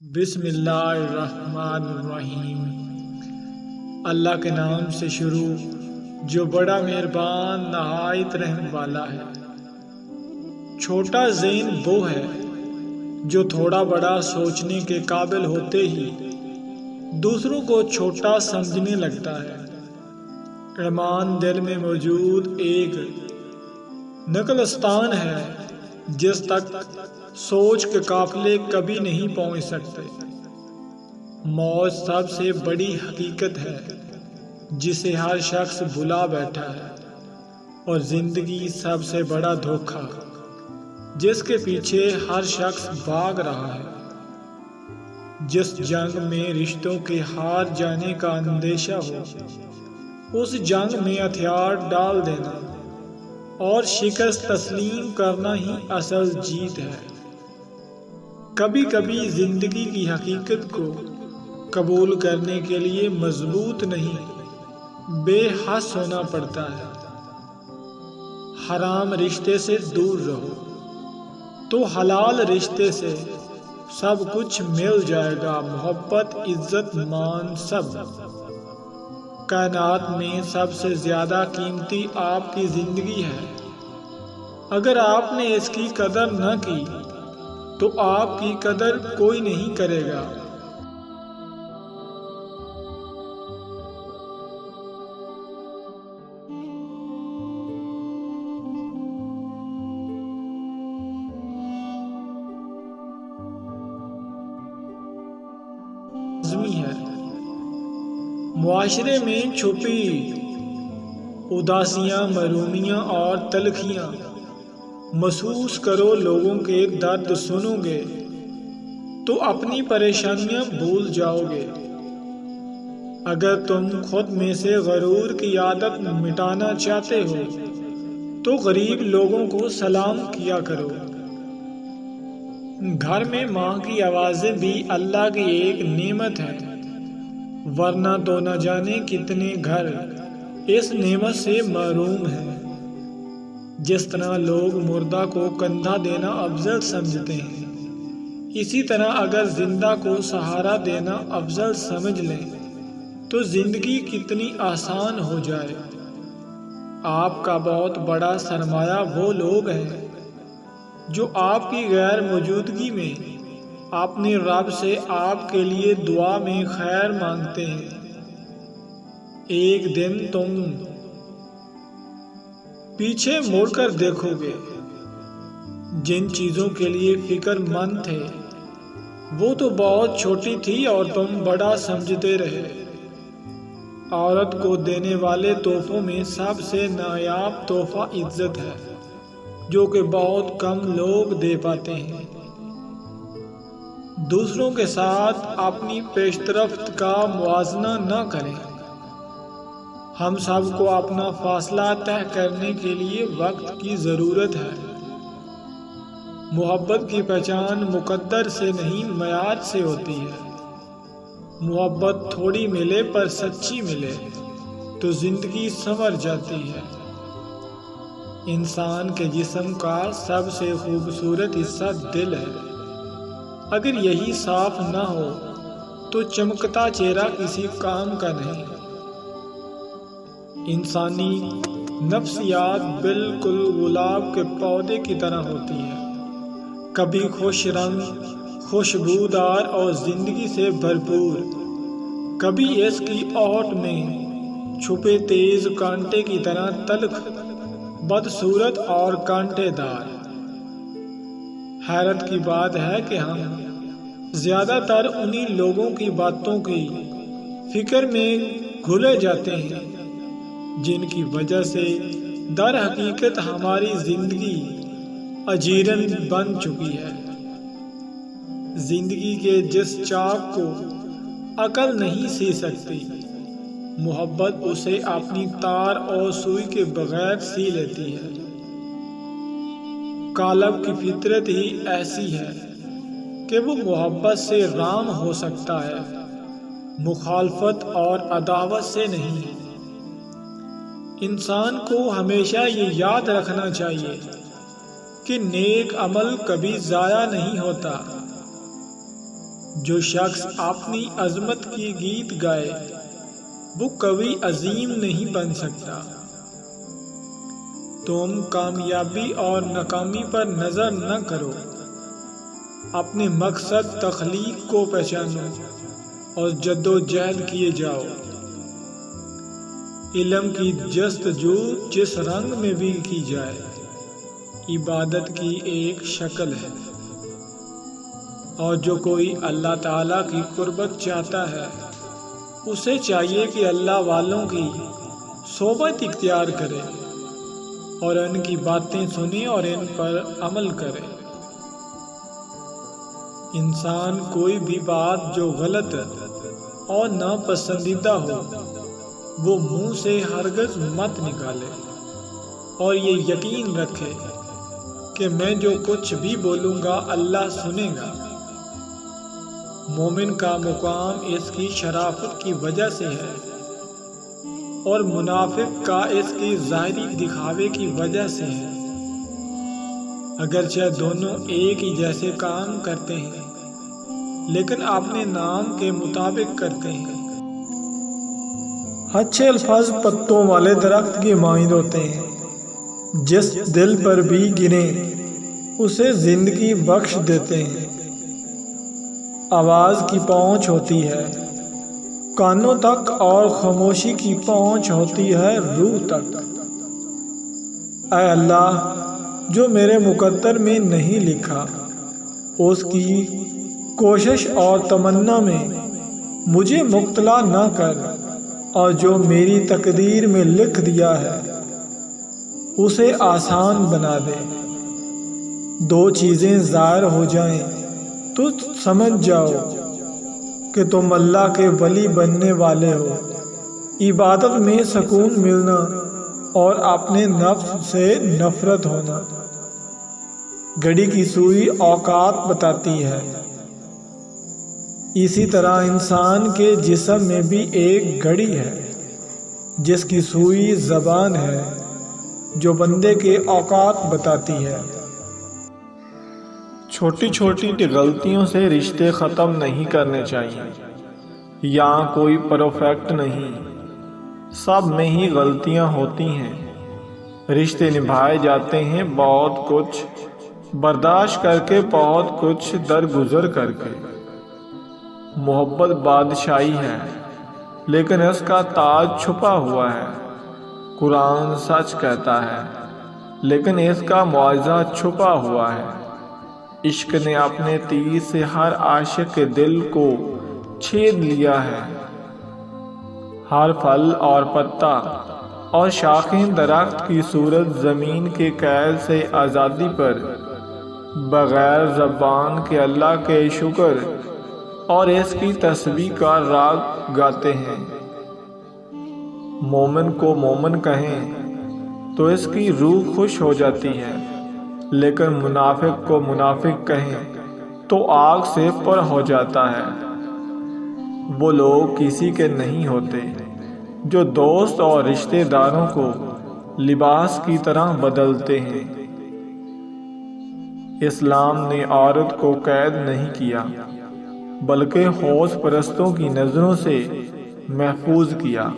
بسم اللہ الرحمن الرحیم۔ اللہ کے نام سے شروع جو بڑا مہربان نہایت رحم والا ہے۔ چھوٹا ذہن وہ ہے جو تھوڑا بڑا سوچنے کے قابل ہوتے ہی دوسروں کو چھوٹا سمجھنے لگتا ہے۔ ایمان دل میں موجود ایک نقلستان ہے جس تک سوچ کے قافلے کبھی نہیں پہنچ سکتے۔ موت سب سے بڑی حقیقت ہے جسے ہر شخص بھلا بیٹھا ہے، اور زندگی سب سے بڑا دھوکہ جس کے پیچھے ہر شخص بھاگ رہا ہے۔ جس جنگ میں رشتوں کے ہار جانے کا اندیشہ ہو، اس جنگ میں ہتھیار ڈال دینا اور شکست تسلیم کرنا ہی اصل جیت ہے۔ کبھی کبھی زندگی کی حقیقت کو قبول کرنے کے لیے مضبوط نہیں، بے حس ہونا پڑتا ہے۔ حرام رشتے سے دور رہو تو حلال رشتے سے سب کچھ مل جائے گا۔ محبت، عزت، مان سب۔ کائنات میں سب سے زیادہ قیمتی آپ کی زندگی ہے۔ اگر آپ نے اس کی قدر نہ کی تو آپ کی قدر کوئی نہیں کرے گا۔ معاشرے میں چھپی اداسیاں، محرومیاں اور تلخیاں محسوس کرو۔ لوگوں کے درد سنو گے تو اپنی پریشانیاں بھول جاؤ گے۔ اگر تم خود میں سے غرور کی عادت مٹانا چاہتے ہو تو غریب لوگوں کو سلام کیا کرو۔ گھر میں ماں کی آوازیں بھی اللہ کی ایک نعمت ہے، ورنہ تو نہ جانے کتنے گھر اس نعمت سے محروم ہیں۔ جس طرح لوگ مردہ کو کندھا دینا افضل سمجھتے ہیں، اسی طرح اگر زندہ کو سہارا دینا افضل سمجھ لیں تو زندگی کتنی آسان ہو جائے۔ آپ کا بہت بڑا سرمایہ وہ لوگ ہیں جو آپ کی غیر موجودگی میں اپنے رب سے آپ کے لیے دعا میں خیر مانگتے ہیں۔ ایک دن تم پیچھے مڑ کر دیکھو گے، جن چیزوں کے لیے فکر مند تھے وہ تو بہت چھوٹی تھی اور تم بڑا سمجھتے رہے۔ عورت کو دینے والے تحفوں میں سب سے نایاب تحفہ عزت ہے، جو کہ بہت کم لوگ دے پاتے ہیں۔ دوسروں کے ساتھ اپنی پیش رفت کا موازنہ نہ کریں۔ ہم سب کو اپنا فاصلہ طے کرنے کے لیے وقت کی ضرورت ہے۔ محبت کی پہچان مقدر سے نہیں، معیار سے ہوتی ہے۔ محبت تھوڑی ملے پر سچی ملے تو زندگی سنور جاتی ہے۔ انسان کے جسم کا سب سے خوبصورت حصہ دل ہے۔ اگر یہی صاف نہ ہو تو چمکتا چہرہ کسی کام کا نہیں۔ انسانی نفسیات بالکل گلاب کے پودے کی طرح ہوتی ہے، کبھی خوش رنگ، خوشبودار اور زندگی سے بھرپور، کبھی اس کی اوٹ میں چھپے تیز کانٹے کی طرح تلخ، بدصورت اور کانٹے دار۔ حیرت کی بات ہے کہ ہم زیادہ تر انہی لوگوں کی باتوں کی فکر میں گھلے جاتے ہیں جن کی وجہ سے در حقیقت ہماری زندگی اجیرن بن چکی ہے۔ زندگی کے جس چاک کو عقل نہیں سی سکتی، محبت اسے اپنی تار اور سوئی کے بغیر سی لیتی ہے۔ قالب کی فطرت ہی ایسی ہے کہ وہ محبت سے رام ہو سکتا ہے، مخالفت اور عداوت سے نہیں۔ انسان کو ہمیشہ یہ یاد رکھنا چاہیے کہ نیک عمل کبھی ضائع نہیں ہوتا، جو شخص اپنی عظمت کی گیت گائے وہ کبھی عظیم نہیں بن سکتا۔ تم کامیابی اور ناکامی پر نظر نہ کرو، اپنے مقصد تخلیق کو پہچانو اور جدوجہد کیے جاؤ۔ علم کی جستجو جس رنگ میں بھی کی جائے عبادت کی ایک شکل ہے، اور جو کوئی اللہ تعالیٰ کی قربت چاہتا ہے اسے چاہیے کہ اللہ والوں کی صحبت اختیار کرے اور ان کی باتیں سنے اور ان پر عمل کرے۔ انسان کوئی بھی بات جو غلط اور ناپسندیدہ ہو وہ منہ سے ہرگز مت نکالے، اور یہ یقین رکھے کہ میں جو کچھ بھی بولوں گا اللہ سنے گا۔ مومن کا مقام اس کی شرافت کی وجہ سے ہے، اور منافق کا اس کی ظاہری دکھاوے کی وجہ سے ہے۔ اگرچہ دونوں ایک ہی جیسے کام کرتے ہیں لیکن اپنے نام کے مطابق کرتے ہیں۔ اچھے الفاظ پتوں والے درخت کی مانند ہوتے ہیں، جس دل پر بھی گرے اسے زندگی بخش دیتے ہیں۔ آواز کی پہنچ ہوتی ہے کانوں تک اور خاموشی کی پہنچ ہوتی ہے روح تک۔ اے اللہ، جو میرے مقدر میں نہیں لکھا اس کی کوشش اور تمنا میں مجھے مبتلا نہ کر، اور جو میری تقدیر میں لکھ دیا ہے اسے آسان بنا دے۔ دو چیزیں ظاہر ہو جائیں تو سمجھ جاؤ کہ تم اللہ کے ولی بننے والے ہو، عبادت میں سکون ملنا اور اپنے نفس سے نفرت ہونا۔ گھڑی کی سوئی اوقات بتاتی ہے، اسی طرح انسان کے جسم میں بھی ایک گھڑی ہے جس کی سوئی زبان ہے جو بندے کے اوقات بتاتی ہے۔ چھوٹی چھوٹی غلطیوں سے رشتے ختم نہیں کرنے چاہیے۔ یہاں کوئی پرفیکٹ نہیں، سب میں ہی غلطیاں ہوتی ہیں۔ رشتے نبھائے جاتے ہیں بہت کچھ برداشت کر کے، بہت کچھ درگزر کر کے۔ محبت بادشاہی ہے لیکن اس کا تاج چھپا ہوا ہے۔ قرآن سچ کہتا ہے لیکن اس کا معاوضہ چھپا ہوا ہے۔ عشق نے اپنے تیر سے ہر عاشق کے دل کو چھید لیا ہے۔ ہر پھل اور پتا اور شاخیں درخت کی صورت زمین کے قید سے آزادی پر بغیر زبان کے اللہ کے شکر اور اس کی تسبیح کا راگ گاتے ہیں۔ مومن کو مومن کہیں تو اس کی روح خوش ہو جاتی ہے، لیکن منافق کو منافق کہیں تو آگ سے پر ہو جاتا ہے۔ وہ لوگ کسی کے نہیں ہوتے جو دوست اور رشتہ داروں کو لباس کی طرح بدلتے ہیں۔ اسلام نے عورت کو قید نہیں کیا بلکہ حوض پرستوں کی نظروں سے محفوظ کیا۔